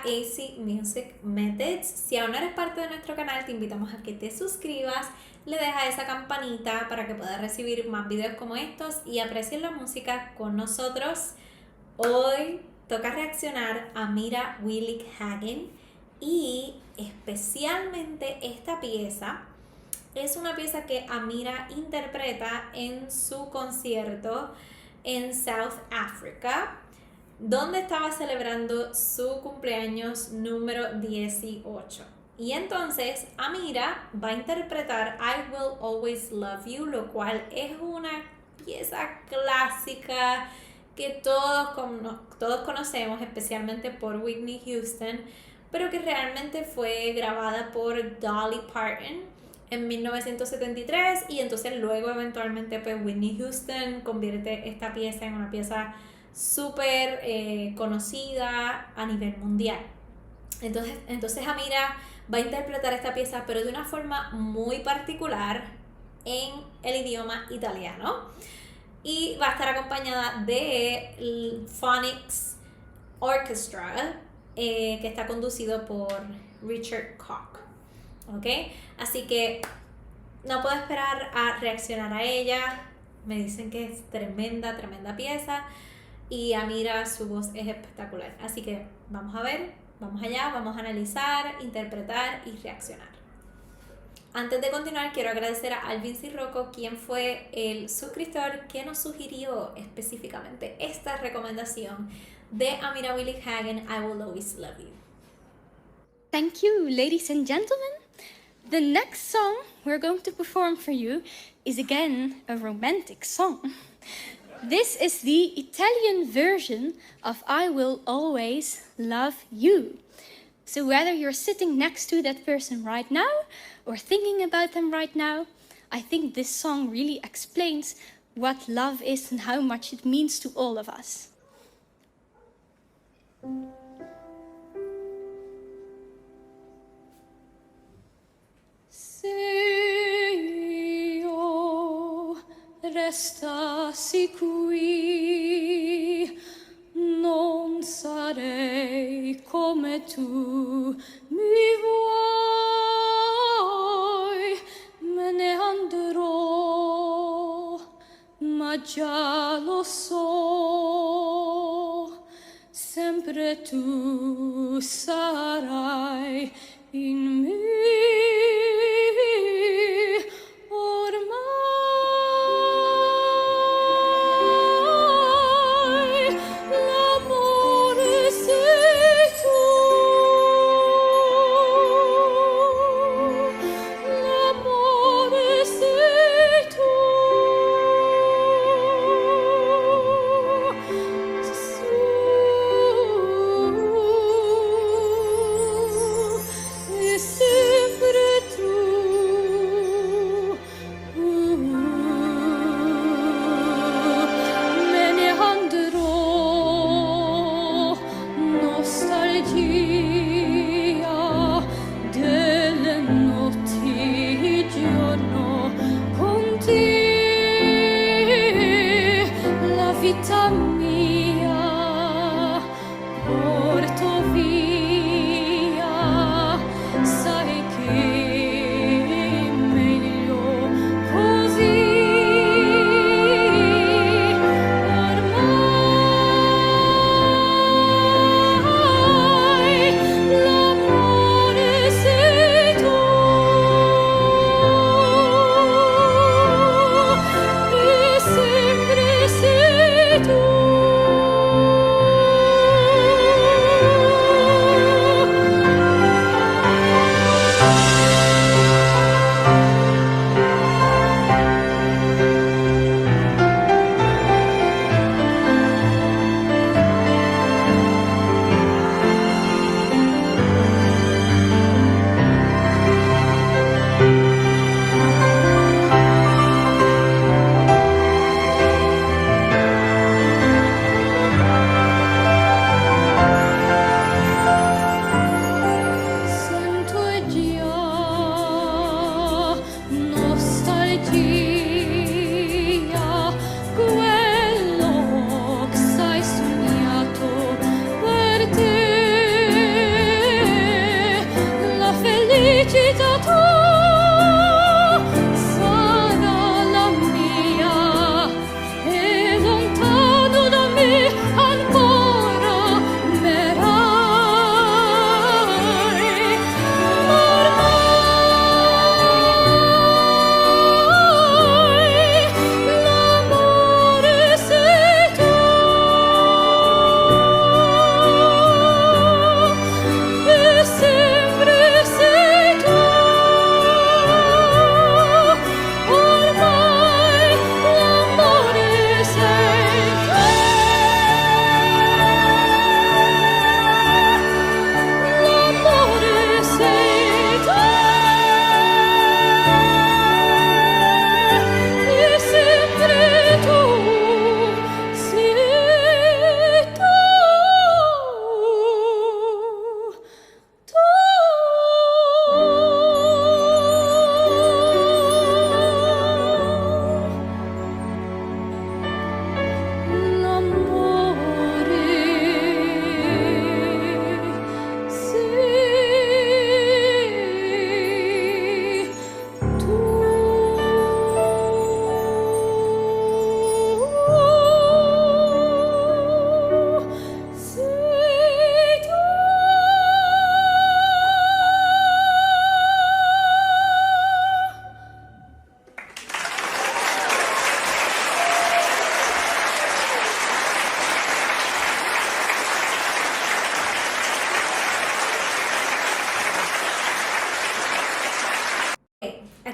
AC Music Methods. Si aún no eres parte de nuestro canal, te invitamos a que te suscribas, le dejas esa campanita para que puedas recibir más videos como estos y aprecies la música con nosotros. Hoy toca reaccionar a Mira Willig Hagen y especialmente esta pieza es una pieza que Amira interpreta en su concierto en South Africa, donde estaba celebrando su cumpleaños número 18. Y entonces Amira va a interpretar I Will Always Love You, lo cual es una pieza clásica que todos conocemos, especialmente por Whitney Houston, pero que realmente fue grabada por Dolly Parton en 1973 y entonces luego eventualmente pues Whitney Houston convierte esta pieza en una pieza súper conocida a nivel mundial. Entonces Amira va a interpretar esta pieza pero de una forma muy particular en el idioma italiano y va a estar acompañada de Phonics Orchestra que está conducido por Richard Koch. ¿Ok? Así que no puedo esperar a reaccionar a ella. Me dicen que es tremenda pieza y Amira, su voz es espectacular. Así que vamos a ver, vamos allá, vamos a analizar, interpretar y reaccionar. Antes de continuar, quiero agradecer a Alvin Sirocco, quien fue el suscriptor que nos sugirió específicamente esta recomendación de Amira Willig Hagen, I Will Always Love You. Thank you, ladies and gentlemen. The next song we're going to perform for you is again a romantic song. This is the Italian version of I Will Always Love You. So whether you're sitting next to that person right now or thinking about them right now, I think this song really explains what love is and how much it means to all of us. Se io restassi qui, non sarei come tu mi vuoi, me ne andrò, ma già lo so, sempre tu sarai in me. This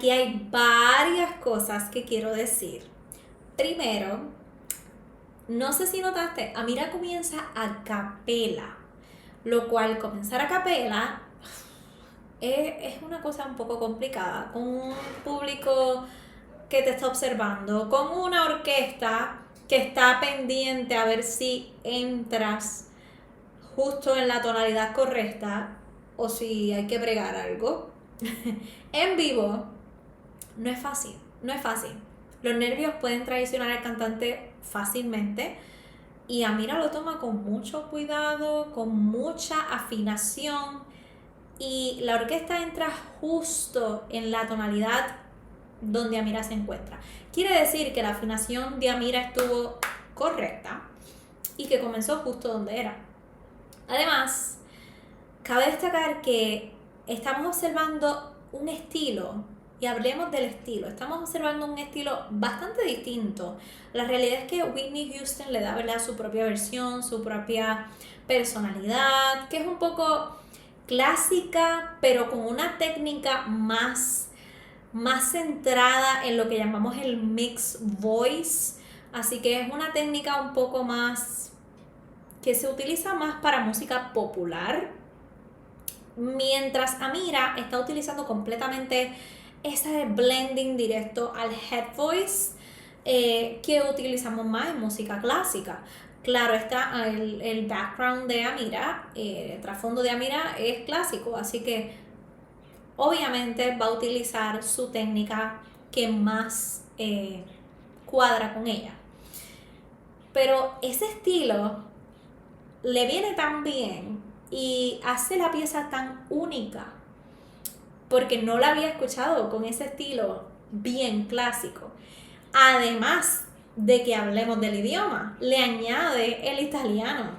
aquí hay varias cosas que quiero decir. Primero, no sé si notaste, Amira comienza a capela, lo cual comenzar a capela es una cosa un poco complicada, con un público que te está observando, con una orquesta que está pendiente a ver si entras justo en la tonalidad correcta o si hay que bregar algo. En vivo no es fácil, no es fácil. Los nervios pueden traicionar al cantante fácilmente y Amira lo toma con mucho cuidado, con mucha afinación y la orquesta entra justo en la tonalidad donde Amira se encuentra. Quiere decir que la afinación de Amira estuvo correcta y que comenzó justo donde era. Además, cabe destacar que estamos observando un estilo, y hablemos del estilo, estamos observando un estilo bastante distinto. La realidad es que Whitney Houston le da, ¿verdad?, su propia versión, su propia personalidad, que es un poco clásica, pero con una técnica más centrada en lo que llamamos el mixed voice. Así que es una técnica un poco más que se utiliza más para música popular, mientras Amira está utilizando completamente ese blending directo al head voice que utilizamos más en música clásica. Claro está, el background de Amira, el trasfondo de Amira es clásico, así que obviamente va a utilizar su técnica que más cuadra con ella. Pero ese estilo le viene tan bien y hace la pieza tan única porque no la había escuchado con ese estilo bien clásico. Además de que hablemos del idioma, le añade el italiano,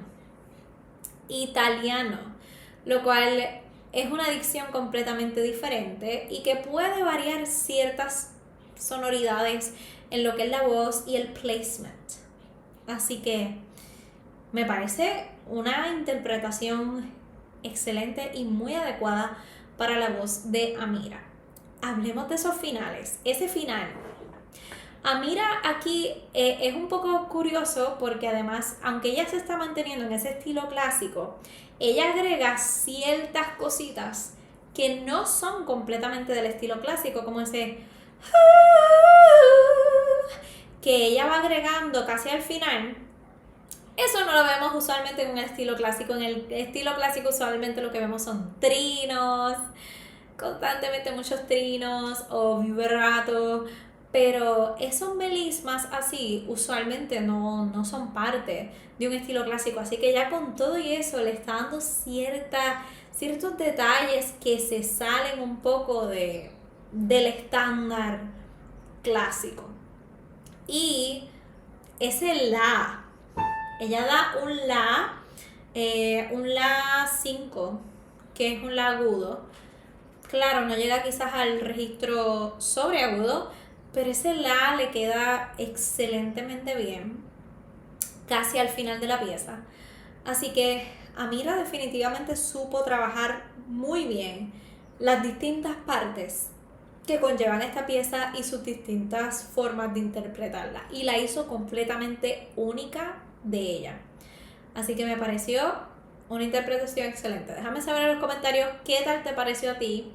lo cual es una dicción completamente diferente y que puede variar ciertas sonoridades en lo que es la voz y el placement. Así que me parece una interpretación excelente y muy adecuada para la voz de Amira. Hablemos de esos finales. Ese final, Amira aquí es un poco curioso porque además, aunque ella se está manteniendo en ese estilo clásico, ella agrega ciertas cositas que no son completamente del estilo clásico, como ese que ella va agregando casi al final. Eso no lo vemos usualmente en un estilo clásico. En el estilo clásico usualmente lo que vemos son trinos, constantemente muchos trinos o vibrato, pero esos melismas así usualmente no son parte de un estilo clásico, así que ya con todo y eso le está dando ciertos detalles que se salen un poco del estándar clásico. Y ese la, ella da un la 5, que es un la agudo. Claro, no llega quizás al registro sobreagudo, pero ese la le queda excelentemente bien, casi al final de la pieza. Así que Amira definitivamente supo trabajar muy bien las distintas partes que conllevan esta pieza y sus distintas formas de interpretarla. Y la hizo completamente única de ella. Así que me pareció una interpretación excelente. Déjame saber en los comentarios qué tal te pareció a ti.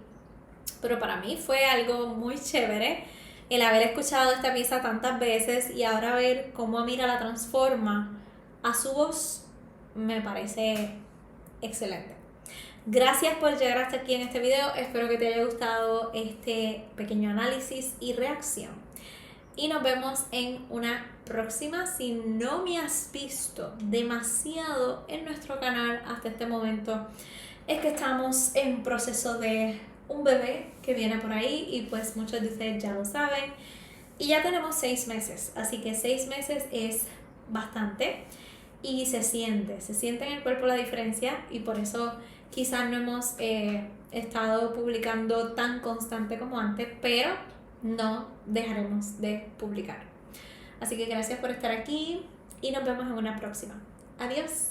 Pero para mí fue algo muy chévere el haber escuchado esta pieza tantas veces y ahora ver cómo Amira la transforma a su voz me parece excelente. Gracias por llegar hasta aquí en este video. Espero que te haya gustado este pequeño análisis y reacción. Y nos vemos en una próxima. Si no me has visto demasiado en nuestro canal hasta este momento, es que estamos en proceso de un bebé que viene por ahí y pues muchos de ustedes ya lo saben. Y ya tenemos 6 meses, así que 6 meses es bastante y se siente en el cuerpo la diferencia y por eso quizás no hemos estado publicando tan constante como antes, pero no dejaremos de publicar. Así que gracias por estar aquí y nos vemos en una próxima. Adiós.